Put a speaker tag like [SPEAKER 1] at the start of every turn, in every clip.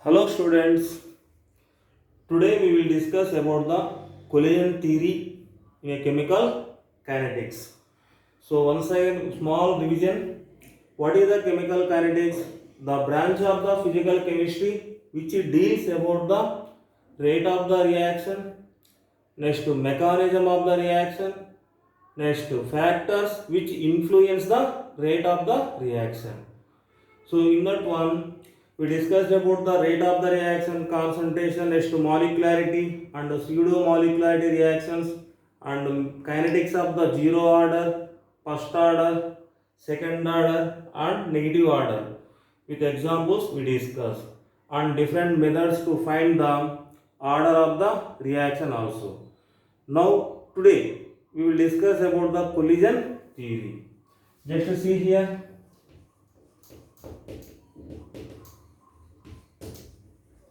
[SPEAKER 1] Hello students, today we will discuss about the collision theory in a chemical kinetics. So once again small revision, what is the chemical kinetics? The branch of the physical chemistry which deals about the rate of the reaction, next to mechanism of the reaction, next to factors which influence the rate of the reaction. So in that one, we discussed about the rate of the reaction, concentration, next to molecularity and pseudo-molecularity reactions and kinetics of the zero order, first order, second order and negative order. With examples we discussed and different methods to find the order of the reaction also. Now today we will discuss about the collision theory. Just see here.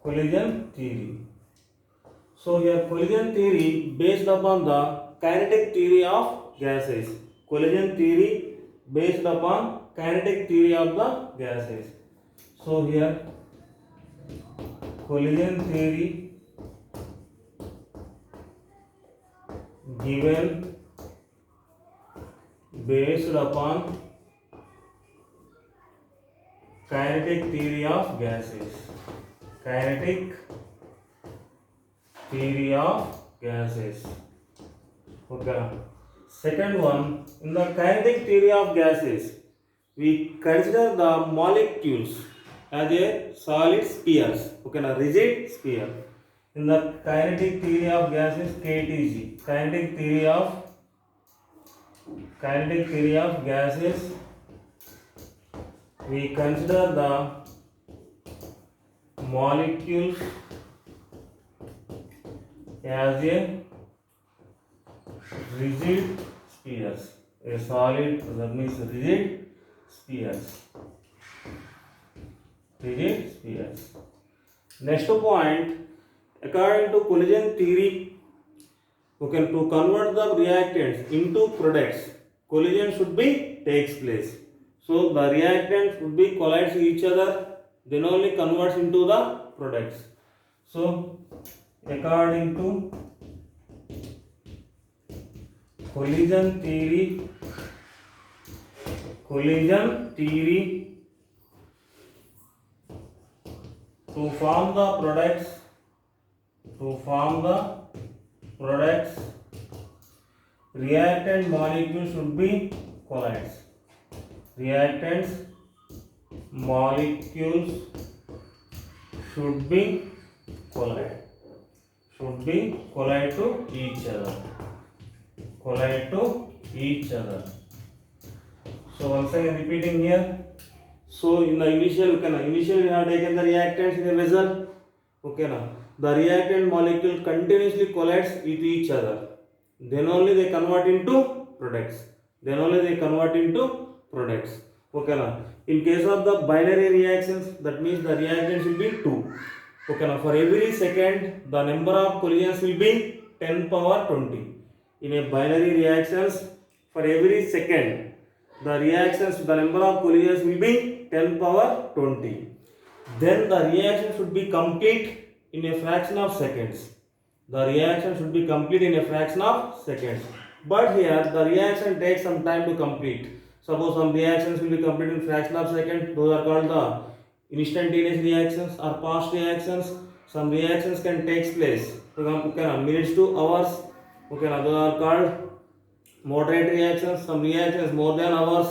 [SPEAKER 1] Collision theory. So here collision theory based upon the kinetic theory of gases. Collision theory based upon kinetic theory of the gases. So here collision theory given based upon kinetic theory of gases. Kinetic theory of gases. Okay. Second one, in the kinetic theory of gases, we consider the molecules as a solid spheres. Okay, na rigid sphere. In the kinetic theory of gases, KTG. Kinetic theory of gases, we consider the molecules as a rigid spheres. A solid, that means rigid spheres. Rigid spheres. Next point, according to collision theory, okay, to convert the reactants into products, collision should be takes place. So the reactants should be collides each other, then only converts into the products. So according to collision theory to form the products, reactant molecules should be collides. Reactants molecules should be collide to each other. So once again repeating here. So in the initially we have taken the reactants in a vessel. Okay, now the reactant molecule continuously collides with each other. Then only they convert into products. Okay, now in case of the binary reactions, that means the reactants will be 2. Okay, now for every second the number of collisions will be 10 power 20. In a binary reactions, for every second the number of collisions will be 10 power 20. Then the reaction should be complete in a fraction of seconds. But here the reaction takes some time to complete. Suppose some reactions will be completed in fraction of second. Those are called the instantaneous reactions or fast reactions. Some reactions can take place minutes to hours. Okay, those are called moderate reactions. Some reactions more than hours,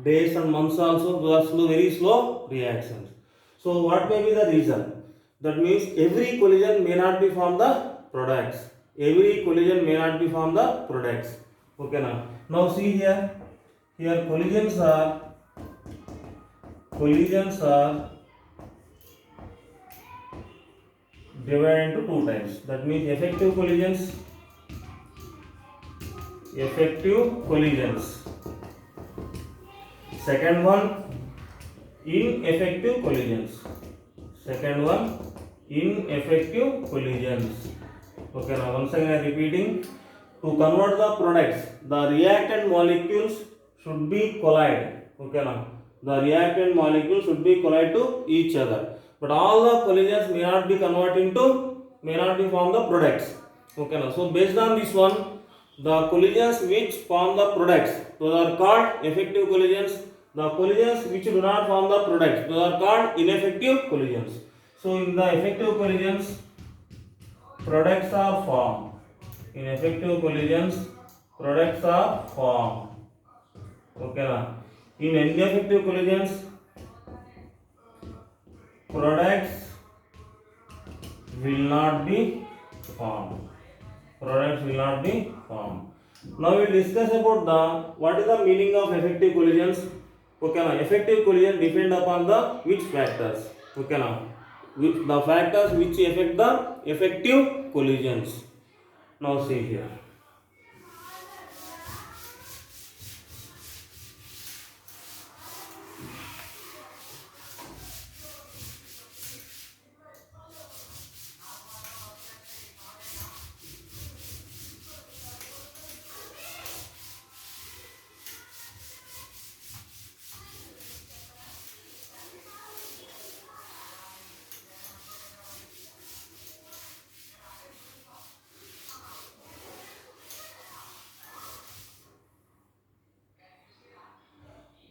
[SPEAKER 1] days and months also. Those are very slow reactions. So what may be the reason? That means every collision may not be from the products. Okay, now see here. Here collisions are divided into two types. That means effective collisions. Second one, ineffective collisions. Okay, now once again I am repeating. To convert the products, the reactant molecules should be collide. Okay, now the reactant molecules should be collide to each other. but all the collisions may not be form the products. Okay, now so based on this one, the collisions which form the products, those are called effective collisions. The collisions which do not form the products, those are called ineffective collisions. So in the effective collisions, products are formed. In effective collisions, products are formed. Okay, now in ineffective collisions, products will not be formed. Products will not be formed. Now we will discuss about the what is the meaning of effective collisions. Okay, now effective collision depend upon the which factors. Okay, now which the factors which affect the effective collisions. Now see here.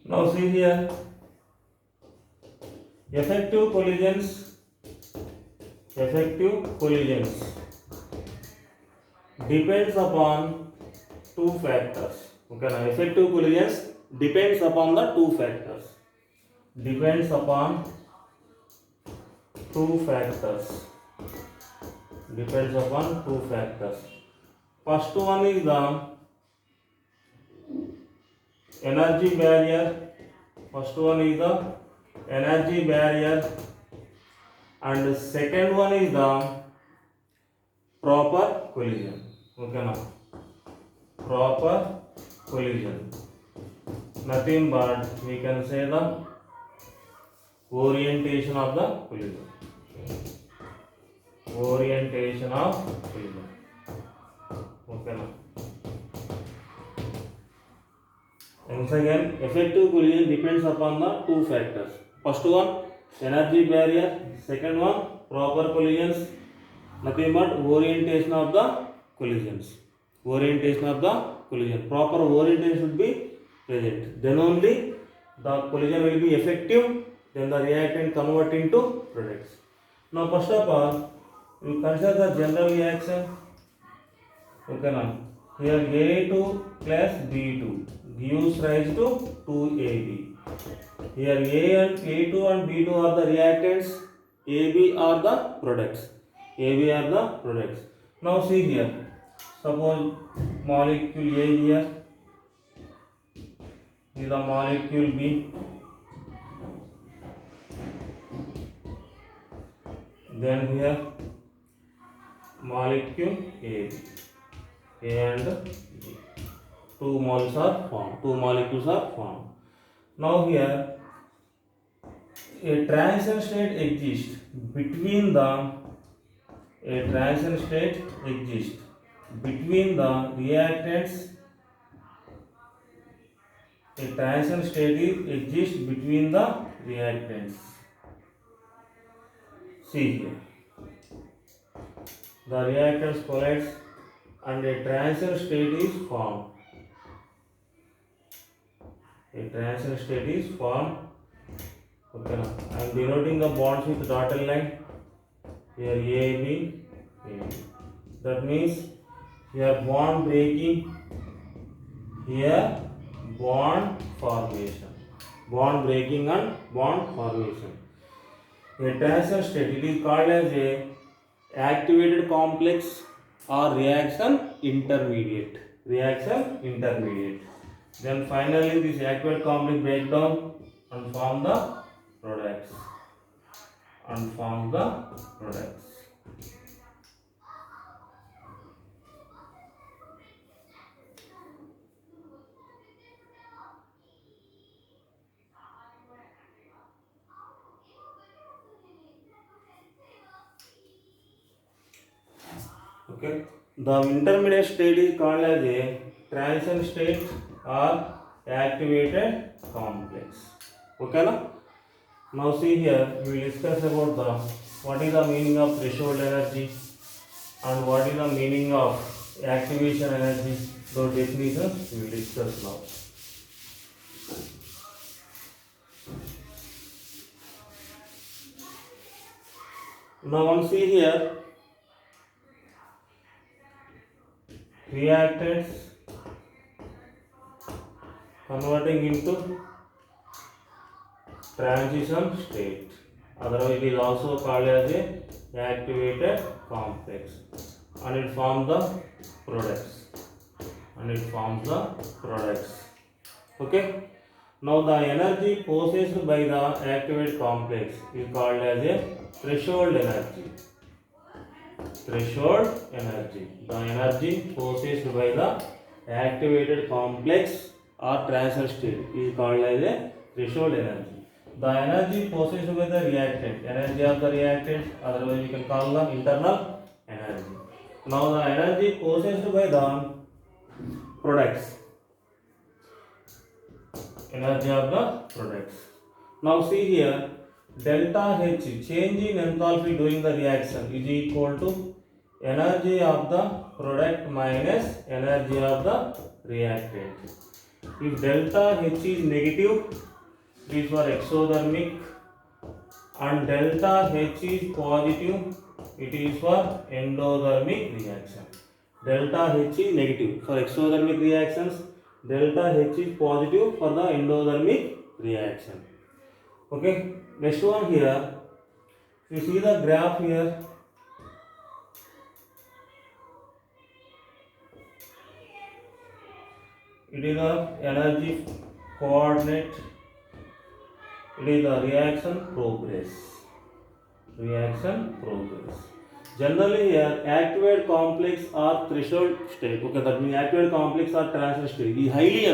[SPEAKER 1] Now see here. Effective collisions depends upon two factors. Okay, now effective collisions depends upon the two factors. Depends upon two factors. Depends upon two factors. First one is the energy barrier. First one is the energy barrier, and second one is the proper collision. Okay, now proper collision. Nothing but we can say the orientation of the collision. Orientation of collision. Okay, now once again, effective collision depends upon the two factors. First one, energy barrier. Second one, proper collisions. Nothing but orientation of the collisions. Orientation of the collision. Proper orientation should be present. Then only the collision will be effective. Then the reactant convert into products. Now, first of all, we consider the general reaction. Okay, now here A2 plus B2 gives rise to 2AB. Here A2 and B2 are the reactants, AB are the products. AB are the products. Now see here, suppose molecule A here is the molecule B, then here molecule A and B. Two molecules are formed. Now here a transition state exists between the reactants. A transition state exists between the reactants. See here, the reactants collide and a transition state is formed. A transition state is formed. Okay, now I am denoting the bonds with dotted line. Here AB. That means here bond breaking, here bond formation. Bond breaking and bond formation. A transition state, it is called as a activated complex or reaction intermediate. Then finally this activated complex breaks down and form the products. Okay. The intermediate state is called as a transition state or activated complex. Okay, na? Now see here, we will discuss about the what is the meaning of threshold energy and what is the meaning of activation energy. Those definitions we will discuss now. Now once see here, reactants converting into transition state. Otherwise, it is also called as a activated complex, and it forms the products. Okay. Now the energy possessed by the activated complex is called as a threshold energy. The energy possessed by the activated complex or transition state is called as a threshold energy. The energy possessed by the reactant, energy of the reactant, otherwise we can call the internal energy. Now the energy possessed by the products, energy of the products. Now see here, delta H, change in enthalpy during the reaction, is equal to energy of the product minus energy of the reactant. If delta H is negative, it is for exothermic, and delta H is positive, it is for endothermic reaction. Delta H is negative for exothermic reactions, delta H is positive for the endothermic reaction. Okay, next one here, if you see the graph here, it is the energy coordinate, it is the reaction progress. Generally here, activated complex or threshold state. Okay, that means activated complex or transition state is highly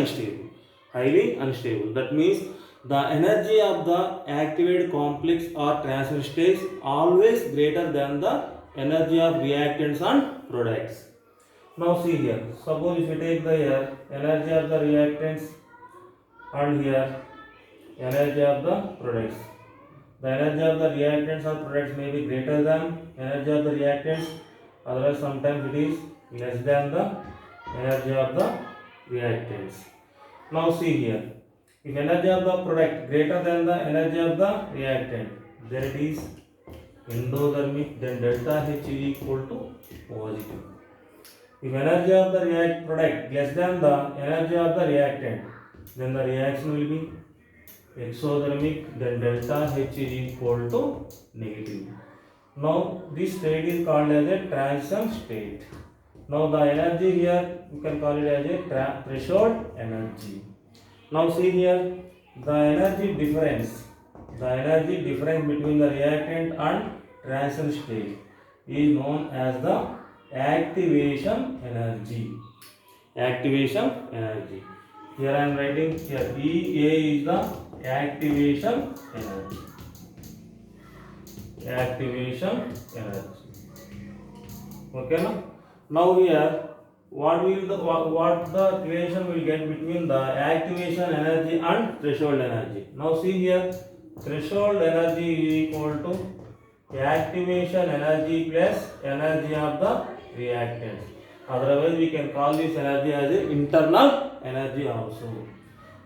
[SPEAKER 1] unstable. That means the energy of the activated complex or transition state is always greater than the energy of reactants and products. Now see here, suppose if you take the here energy of the reactants and here energy of the products. The energy of the reactants or products may be greater than energy of the reactants, otherwise sometimes it is less than the energy of the reactants. Now see here, if energy of the product greater than the energy of the reactant, then it is endothermic, then delta H is equal to positive. If energy of the product less than the energy of the reactant, then the reaction will be exothermic, then delta H is equal to negative. Now this state is called as a transition state. Now the energy here you can call it as a threshold energy. Now see here, the energy difference between the reactant and transition state is known as the activation energy. Here I am writing here EA is the activation energy. Okay, now here what the relation will get between the activation energy and threshold energy. Now see here, threshold energy is equal to activation energy plus energy of the reactant. Otherwise we can call this energy as a internal energy also.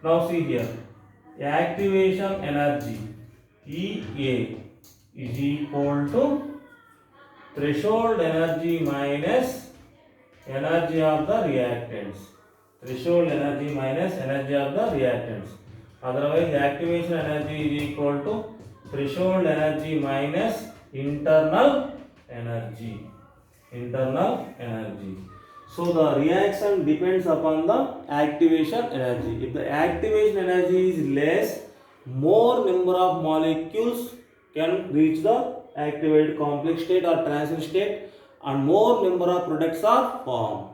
[SPEAKER 1] Now see here, activation energy EA is equal to threshold energy minus energy of the reactants. Otherwise activation energy is equal to threshold energy minus internal energy. So the reaction depends upon the activation energy. If the activation energy is less, more number of molecules can reach the activated complex state or transition state, and more number of products are formed.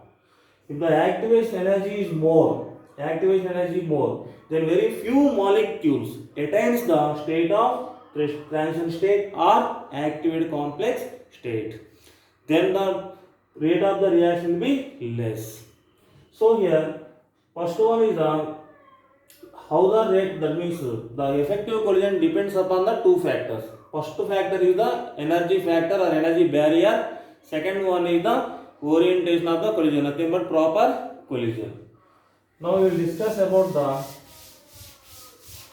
[SPEAKER 1] If the activation energy is more, then very few molecules attains the state of transition state or activated complex state. Then the rate of the reaction will be less. So here, first one is the how the rate, that means the effective collision depends upon the two factors. First factor is the energy factor or energy barrier. Second one is the orientation of the collision, nothing but proper collision. Now we will discuss about the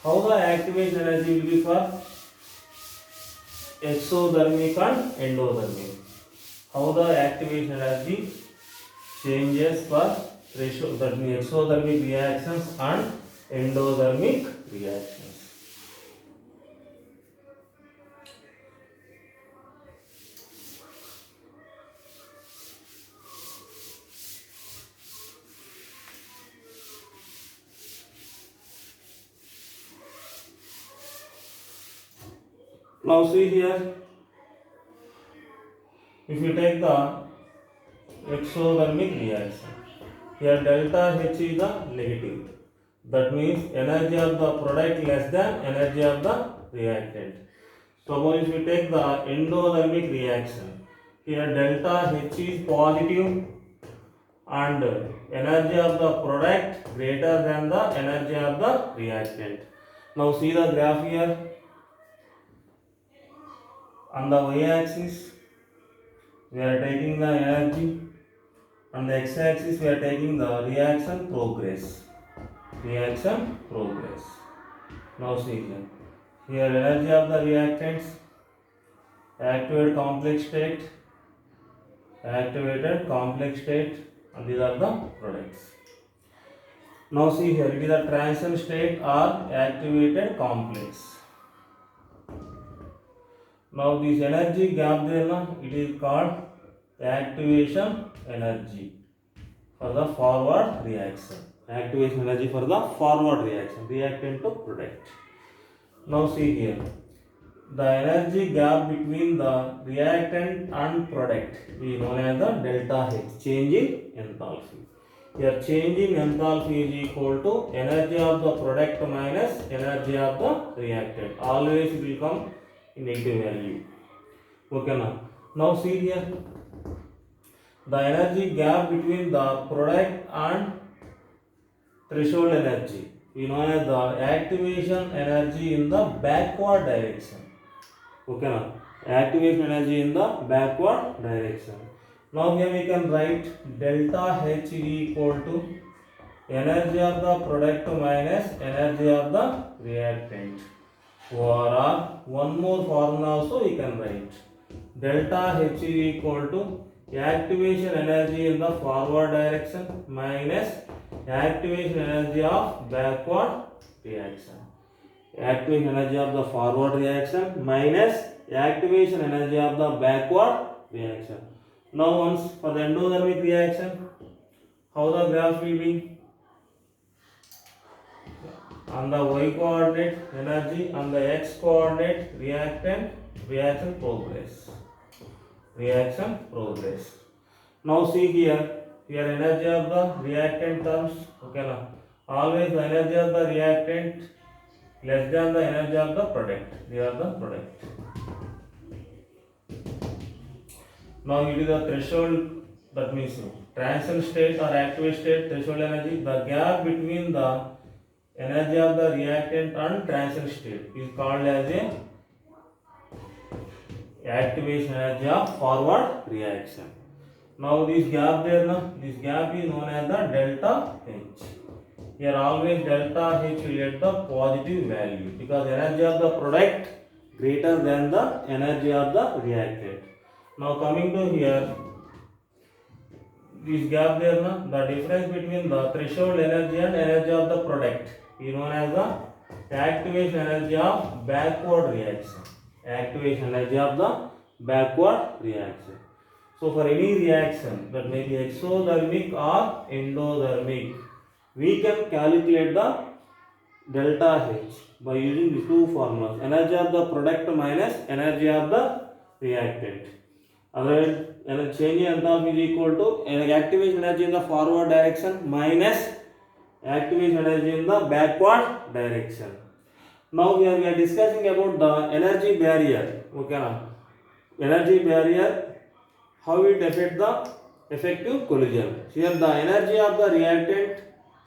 [SPEAKER 1] how the activation energy will be for exothermic and endothermic. How the activation energy changes for ratio, that means exothermic reactions and endothermic reactions. Now see here, if you take the exothermic reaction, here delta H is the negative. That means energy of the product less than energy of the reactant. Suppose if you take the endothermic reaction, here delta H is positive and energy of the product greater than the energy of the reactant. Now see the graph here. On the y-axis we are taking the energy, on the x-axis we are taking the reaction progress. Now see here, energy of the reactants, activated complex state, and these are the products. Now see here, it is a transition state or activated complex. Now this energy gap there, it is called activation energy for the forward reaction. Activation energy for the forward reaction, reactant to product. Now see here, the energy gap between the reactant and product is known as the delta H, change in enthalpy. Here change in enthalpy is equal to energy of the product minus energy of the reactant. Always it will come in negative value. Okay now see here, the energy gap between the product and threshold energy we know as the activation energy in the backward direction. Okay activation energy in the backward direction. Now here we can write delta H is equal to energy of the product minus energy of the reactant. Or one more formula also we can write, delta H is equal to activation energy in the forward direction minus activation energy of backward reaction. Activation energy of the forward reaction minus activation energy of the backward reaction. Now once for the endothermic reaction, how the graph will be? On the y coordinate energy, on the x coordinate reactant, reaction progress. Now see here energy of the reactant terms, okay always the energy of the reactant less than the energy of the product. They are the product. Now it is the threshold, that means transition state or active state threshold energy. The gap between the energy of the reactant and transition state is called as a activation energy of forward reaction. Now this gap there, this gap is known as the delta H. Here always delta H will get the positive value because energy of the product greater than the energy of the reactant. Now coming to here, this gap there, the difference between the threshold energy and energy of the product is known as the activation energy of backward reaction. So for any reaction, that may be exothermic or endothermic, we can calculate the delta H by using these two formulas, energy of the product minus energy of the reactant. Otherwise, change in enthalpy is equal to activation energy in the forward direction minus activation energy in the backward direction. Now here we are discussing about the energy barrier. Okay, energy barrier, how it affects the effective collision. Here the energy of the reactant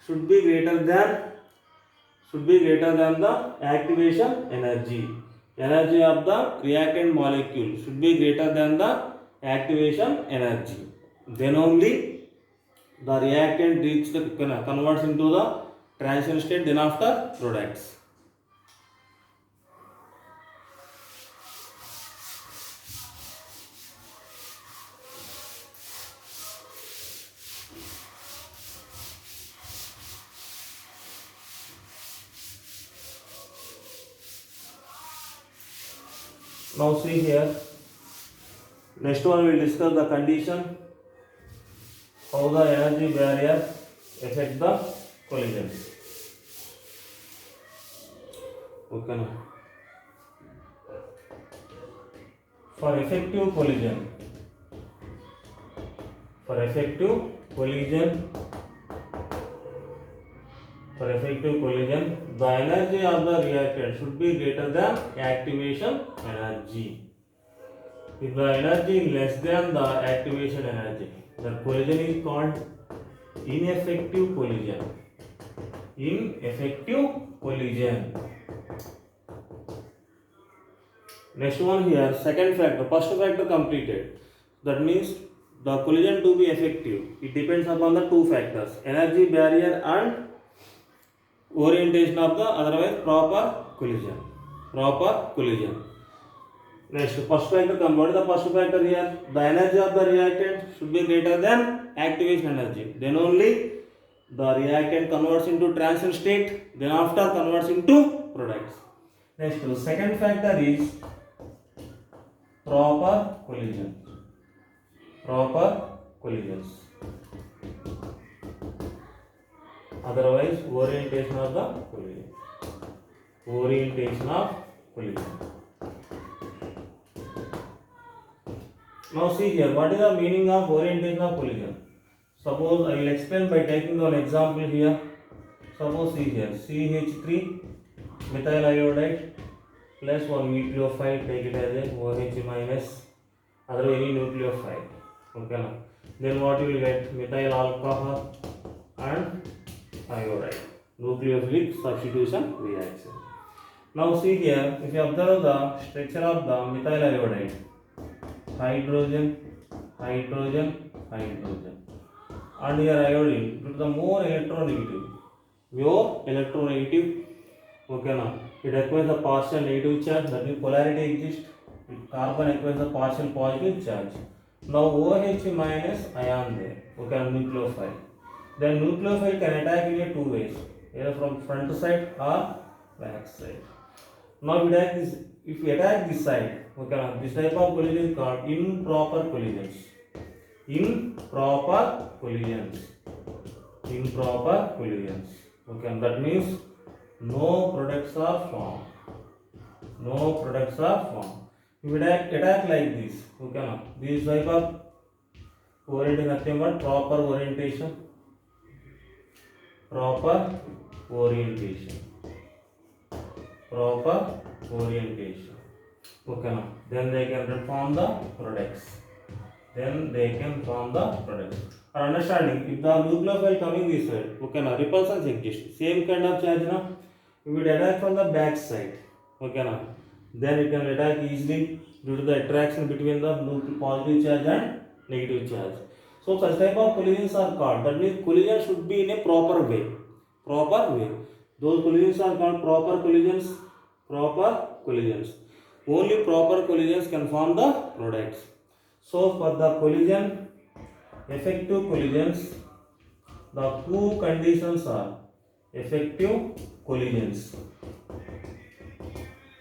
[SPEAKER 1] should be greater than should be greater than the activation energy. Energy of the reactant molecule should be greater than the activation energy. Then only the reactant converts into the transition state, then after products. Now see here, next one we will discuss the condition, how the energy barrier affect the collision. Okay now. For effective collision, the energy of the reactant should be greater than activation energy. If the energy is less than the activation energy, the collision is called ineffective collision. Next one here, second factor. First factor completed. That means the collision to be effective, it depends upon the two factors: energy barrier and orientation of the otherwise proper collision. Next, first factor come. What is the first factor here? The energy of the reactant should be greater than activation energy. Then only the reactant converts into transition state. Then after converts into products. Next, the second factor is proper collisions. Otherwise, orientation of the collision. Now see here, what is the meaning of orientation of collision? Suppose I will explain by taking one example here. Suppose see here, CH3 methyl iodide plus one nucleophile, take it as a OH minus, other any nucleophile. Okay now. Then what you will get? Methyl alcohol and iodide. Nucleophilic substitution reaction. Now see here, if you observe the structure of the methyl iodide, hydrogen, and here iodine, due to the more electronegative, okay now, it acquires a partial negative charge, that means polarity exists. Carbon acquires a partial positive charge. Now OH minus ion there, okay, nucleophile. Then nucleophile can attack in two ways, either from front side or back side. Now if we attack this side, okay, this type of collision is called improper collisions. Okay, that means no products are formed. If we attack like this, okay, now this type of orientation, nothing but proper orientation. Okay, now then they can form the products. For understanding, if the nucleophile coming this way, okay, now repulsions exist. Same kind of charge now. If it attack from the back side, okay, now then it can attack easily due to the attraction between the positive charge and negative charge. So such type of collisions are called. That means collision should be in a proper way. Those collisions are called proper collisions. Only proper collisions can form the products. So for the collision, effective collisions, the two conditions are effective collisions.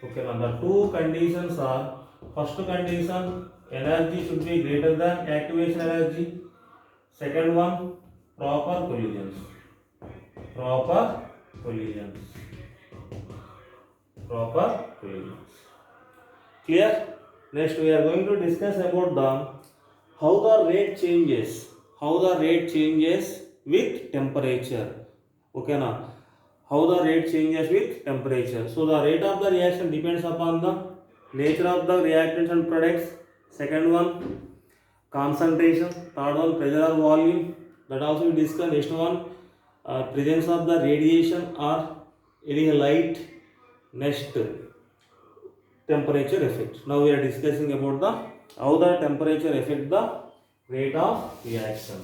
[SPEAKER 1] Okay, now the two conditions are, first condition, energy should be greater than activation energy. Second one, proper collisions. Clear? Next we are going to discuss about how the rate changes with temperature. Okay now, how the rate changes with temperature. So the rate of the reaction depends upon the nature of the reactants and products. Second one, concentration. Third one, pressure or volume. That also we discuss. Next one, presence of the radiation or it is a light. Next, temperature effect. Now we are discussing about the how the temperature affect the rate of reaction.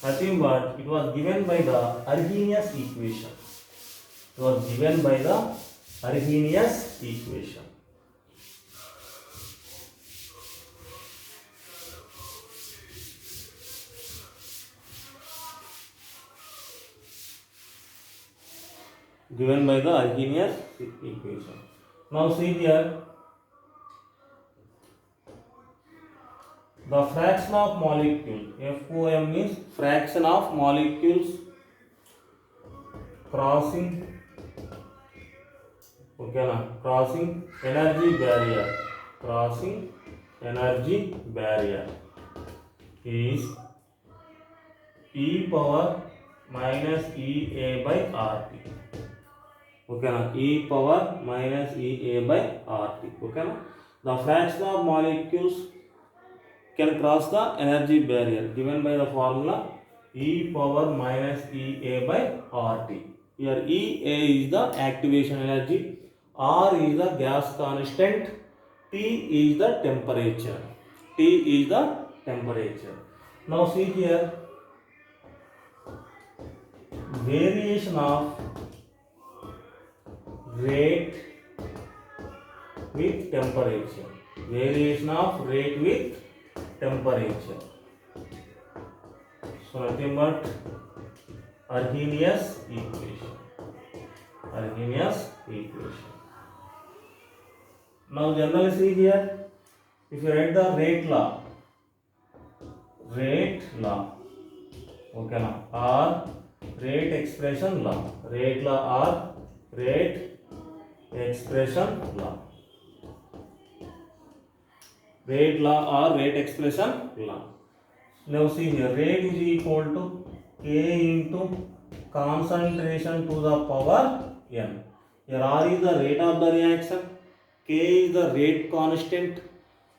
[SPEAKER 1] Nothing but it was given by the Arrhenius equation. It was given by the Arrhenius equation. Given by the Arrhenius equation. Now see here, the fraction of molecule, FOM means fraction of molecules crossing, okay na, crossing energy barrier, crossing energy barrier is e power minus EA by RT. Okay na, e power minus EA by RT. Okay na, the fraction of molecules can cross the energy barrier given by the formula e power minus EA by RT. Here EA is the activation energy, R is the gas constant, T is the temperature. T is the temperature. Now see here, variation of rate with temperature. Variation of rate with temperature. So nothing but Arrhenius equation. Arrhenius equation. Now generally see here, if you write the rate law, okay now, or rate expression law, rate law or rate expression law, rate law or rate expression law. Now see here, rate is equal to K into concentration to the power n. Here R is the rate of the reaction, K is the rate constant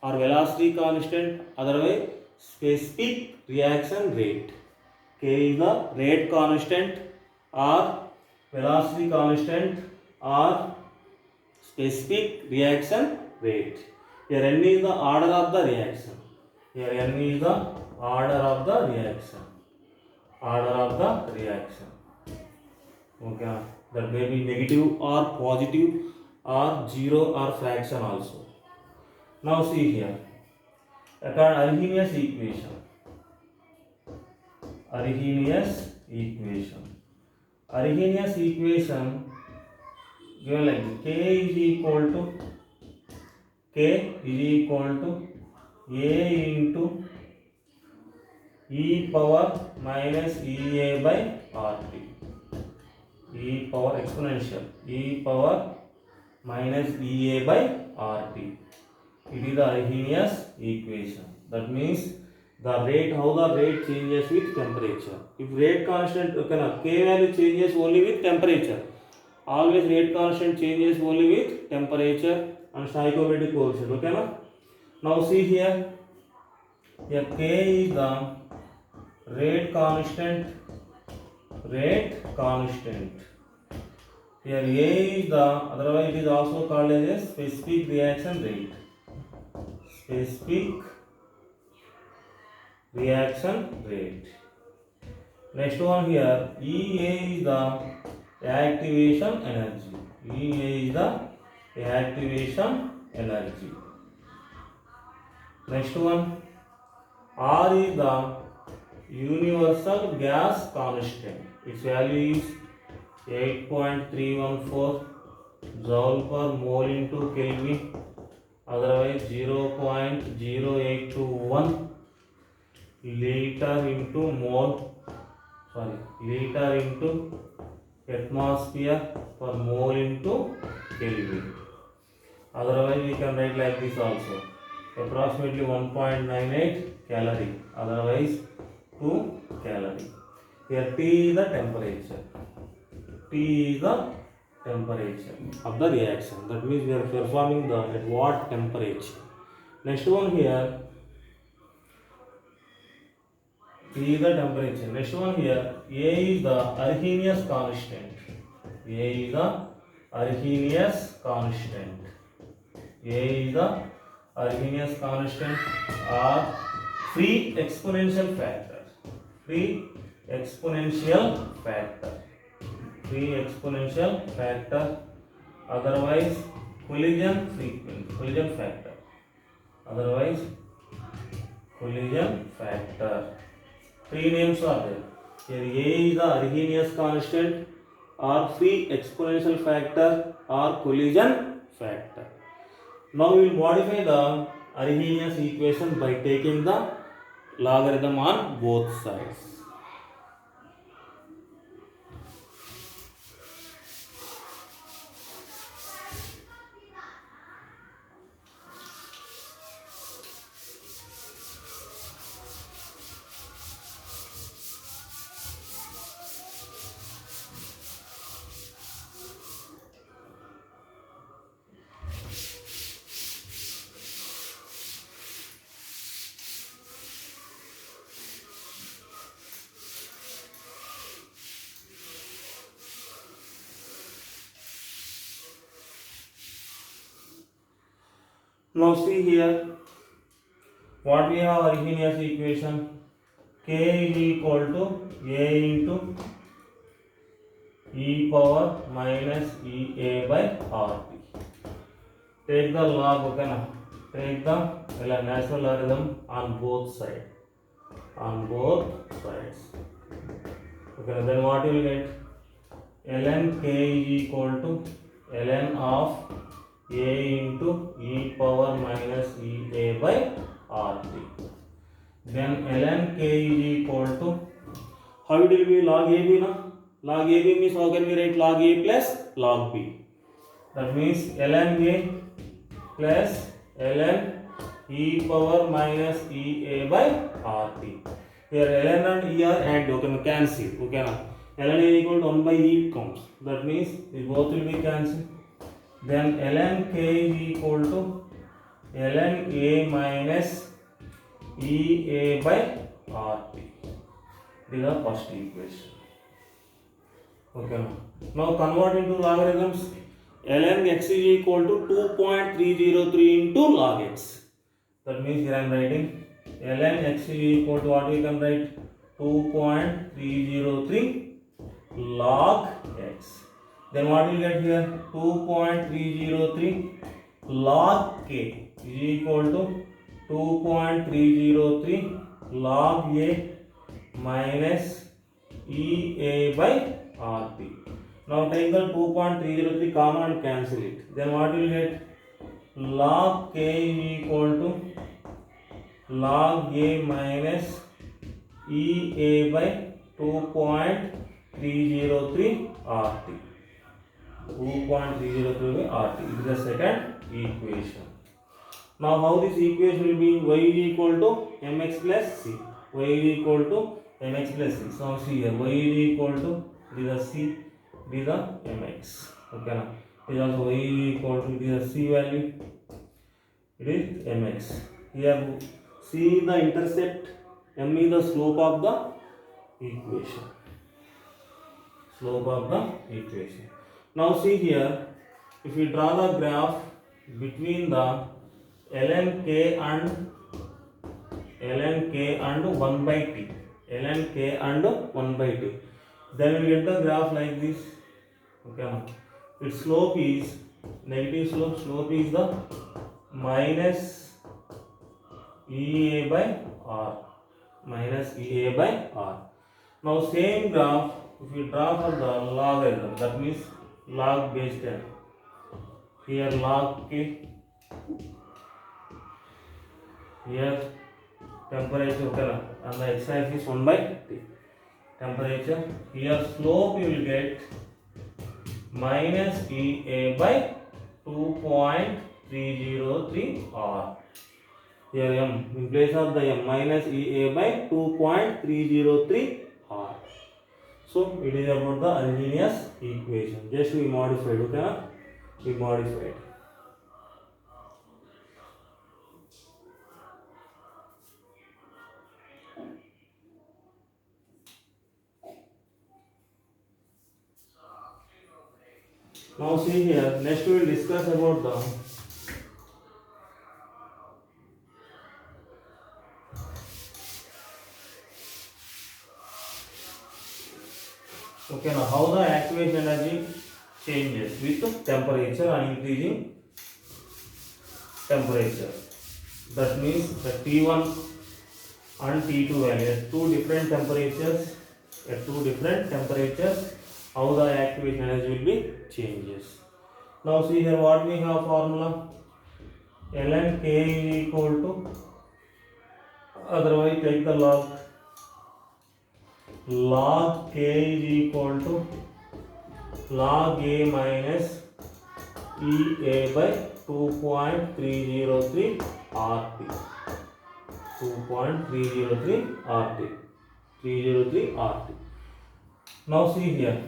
[SPEAKER 1] or velocity constant, otherwise specific reaction rate. K is the rate constant or velocity constant or specific reaction rate. Here n is the order of the reaction. Here n is the order of the reaction. Order of the reaction. Okay, that may be negative or positive or zero or fraction also. Now see here, Arrhenius equation. Arrhenius equation. Arrhenius equation given like this. K is equal to A into e power minus EA by RT. E power exponential, e power minus EA by RT. It is the Arrhenius equation. That means the rate, how the rate changes with temperature. If rate constant, K value changes only with temperature. Always rate constant changes only with temperature and stoichiometric coefficient. Okay na? Now see here, here K is the rate constant. Here A is the, otherwise it is also called as a specific reaction rate. Specific reaction rate. Next one here, EA is the activation energy. EA is the activation energy. Next one, R is the universal gas constant. Its value is 8.314 joule per mole into Kelvin, otherwise 0.0821 liter into atmosphere per mole into Kelvin. Otherwise we can write like this also, approximately 1.98 calorie, otherwise 2 calorie. Here T is the temperature. T is the temperature of the reaction. That means we are performing the at what temperature. Next one here, T is the temperature. Next one here, A is the Arrhenius constant. A is the Arrhenius constant. A is the Arrhenius constant or free exponential factor. Free exponential factor. Free exponential factor. Otherwise, collision frequency. Collision factor. Otherwise, collision factor. Three names are there. Here A is the Arrhenius constant or free exponential factor or collision factor. Now we will modify the Arrhenius equation by taking the logarithm on both sides. Now see here what we have Arrhenius equation. K is equal to A into e power minus EA by RT. Take the log, okay na? Take the natural logarithm on both sides. On both sides. Okay, then what you will get? Ln K is equal to ln of A into e power minus EA by RT. Then ln K is equal to, how it will be log AB na? Log AB means how can we write log A plus log B? That means ln A plus ln e power minus EA by RT. Here ln and E are added, okay, cancel, okay na? ln A equal to 1 by E comes. That means it both will be cancelled. Then ln K is equal to ln A minus EA by RT. This is the first equation. Okay. Now convert into logarithms. Ln x is equal to 2.303 into log x. That means here I am writing ln x is equal to what we can write 2.303 log x. Then what we get here 2.303 log k is equal to 2.303 log A minus EA by RT. Now take the 2.303 common and cancel it. Then what will get? Log K is equal to log A minus EA by 2.303 RT. 2.303 RT. This is the second equation. Now how this equation will be? Y is equal to mx plus c. Y is equal to mx plus c. So now see here, y is equal to this is c, this is mx. Okay now. This also y is equal to this c value. It is mx. Here c is the intercept, m is the slope of the equation. Slope of the equation. Now see here, if we draw the graph between the ln k and 1 by t, ln k and 1 by t, then we get the graph like this. Okay, its slope is negative slope. Slope is the minus EA by r, minus EA by r. Now same graph if we draw for the logarithm, that means log base 10. Here log k, here temperature, okay, and the x-axis 1 by t. Temperature. Here slope you will get minus EA by 2.303 r. Here m, in place of the m, minus EA by 2.303 r. So it is about the Arrhenius equation. Just we modified, okay? We modified. Now see here, next we will discuss about the okay now how the activation energy changes with temperature and increasing temperature. That means the T1 and T2 value at two different temperatures. At two different temperatures, how the activation energy will be changes. Now see here what we have formula. Ln K is equal to, otherwise take the log K is equal to log A minus EA by 2.303 RT. 2.303 RT. 303 RT. Now see here,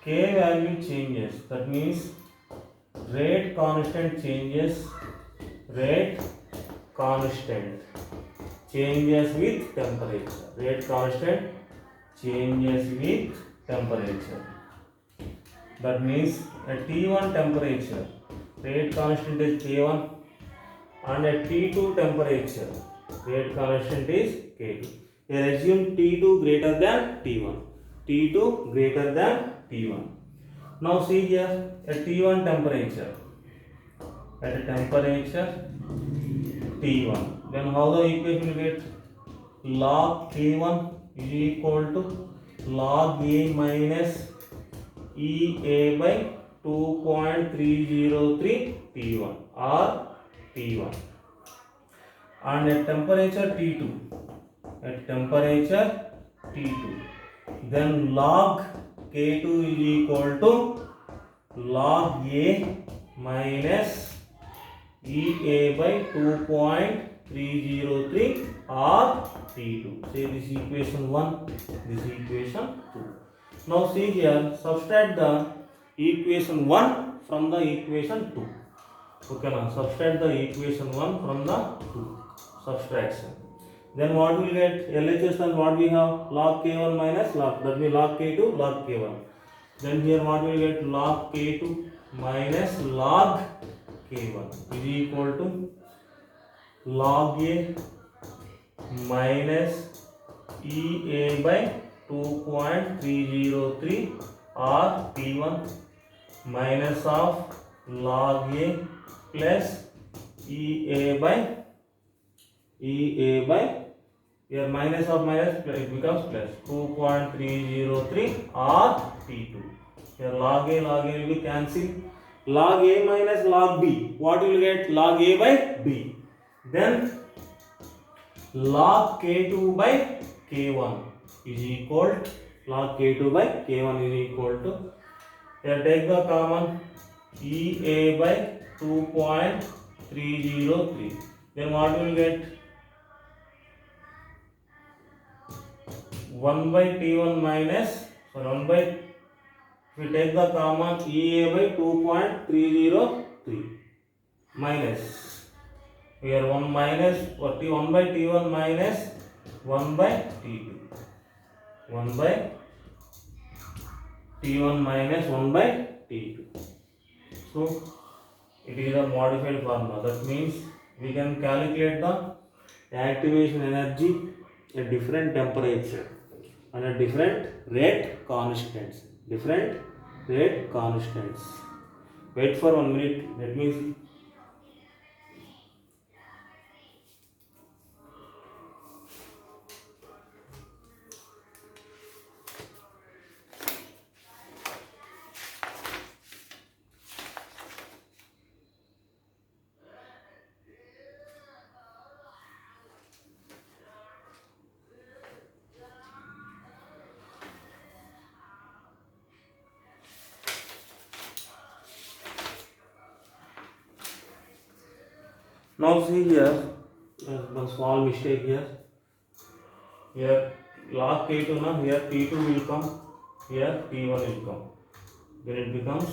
[SPEAKER 1] K value changes. That means rate constant changes. Rate constant changes with temperature. Rate constant changes with temperature. That means at T1 temperature, rate constant is K1, and at T2 temperature, rate constant is K2. Here assume T2 greater than T1. T2 greater than T1. Now see here at T1 temperature, at temperature T1, then how the equation will get? Log K1 is equal to log A minus EA by 2.303 T1 or T1, and at temperature T2, then log K2 is equal to log A minus EA by 2.303 or T2. Say this equation 1, this equation 2. Now see here, subtract the equation 1 from the equation 2. Okay, now subtract the equation 1 from the 2. Subtraction. Then what we get? LHS and what we have? Log K1 minus log, that means log K2, log K1. Then here what we get? Log K2 minus log K1 is equal to log A minus EA by 2.303 or T1 minus of log A plus EA by here minus of minus it becomes plus 2.303 or T2. Here log A will be cancelled. Log A minus log B, what will get? Log A by B. Then log K2 by K1 is equal to log K2 by K1 is equal to, here take the common, EA by 2.303. Then what will get? 1 by T1 minus, so 1 by, if we take the common, EA by 2.303 minus, here 1 minus, 1 by T1 minus 1 by T2. 1 by T1 minus 1 by T2. So it is a modified formula. That means we can calculate the activation energy at different temperature and at different rate constants. Different rate constants. Wait for 1 minute. Let me see. Now see here, one small mistake here. Here log K2 now, here T2 will come, here T1 will come. Then it becomes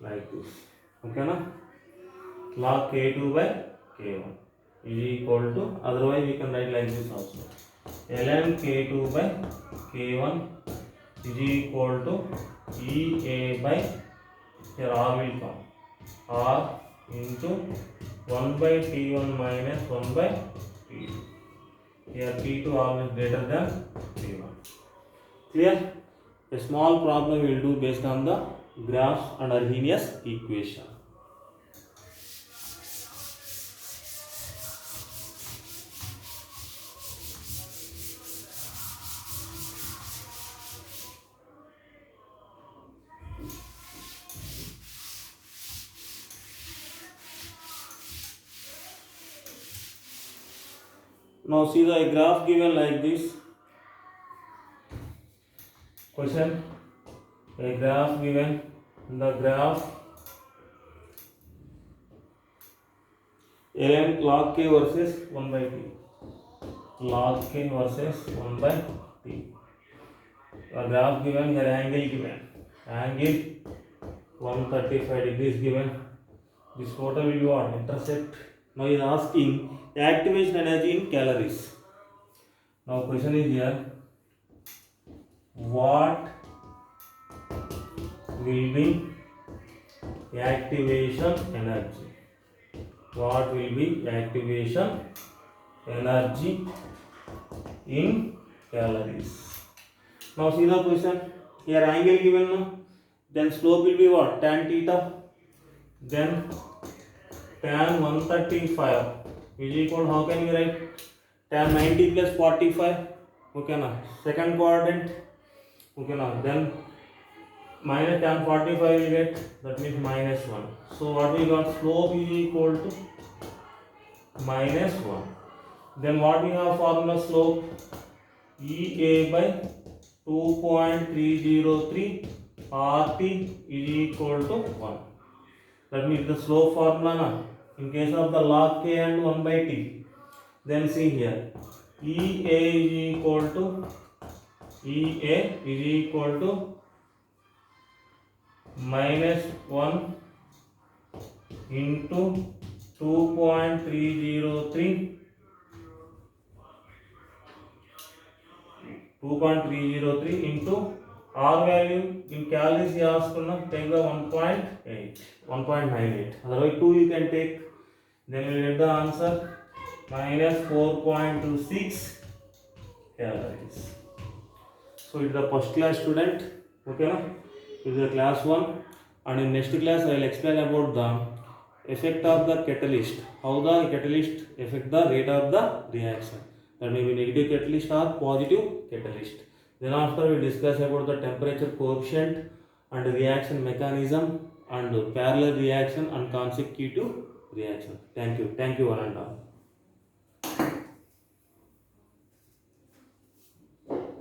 [SPEAKER 1] like this. Okay na? Log K2 by K1 is equal to, otherwise we can write like this also. Ln K2 by K1 is equal to EA by, here R will come, R into 1 by T1 minus 1 by T2. Here T2 always greater than T1. Clear? A small problem we will do based on the graphs and Arrhenius equation. Now see the graph given like this. Question, a graph given, the graph ln log k versus 1 by t, log k versus 1 by t. The graph given, here angle given, angle 135 degrees given. This total will be what? Intercept. Now he is asking the activation energy in calories. Now question is here, what will be activation energy? What will be activation energy in calories? Now see the question, here angle given now, then slope will be what? Tan theta, then tan 135 is equal, how can we write? Tan 90 plus 45, okay na, second quadrant, okay na, then minus tan 45 will get, that means minus 1. So what we got, slope is equal to minus 1. Then what we have formula slope, EA by 2.303 RT is equal to 1. That means the slope formula na, in case of the log k and 1 by t. Then see here, EA is equal to minus 1 into 2.303 into R value in calories you ask take the 1.98. Otherwise 2 you can take. Then we will get the answer minus 4.26 calories. So it is the first class student. Okay na? It is the class 1. And in next class I will explain about the effect of the catalyst. How the catalyst affect the rate of the reaction. That may be negative catalyst or positive catalyst. Then after we discuss about the temperature coefficient and reaction mechanism and parallel reaction and consecutive reaction. Thank you one and all.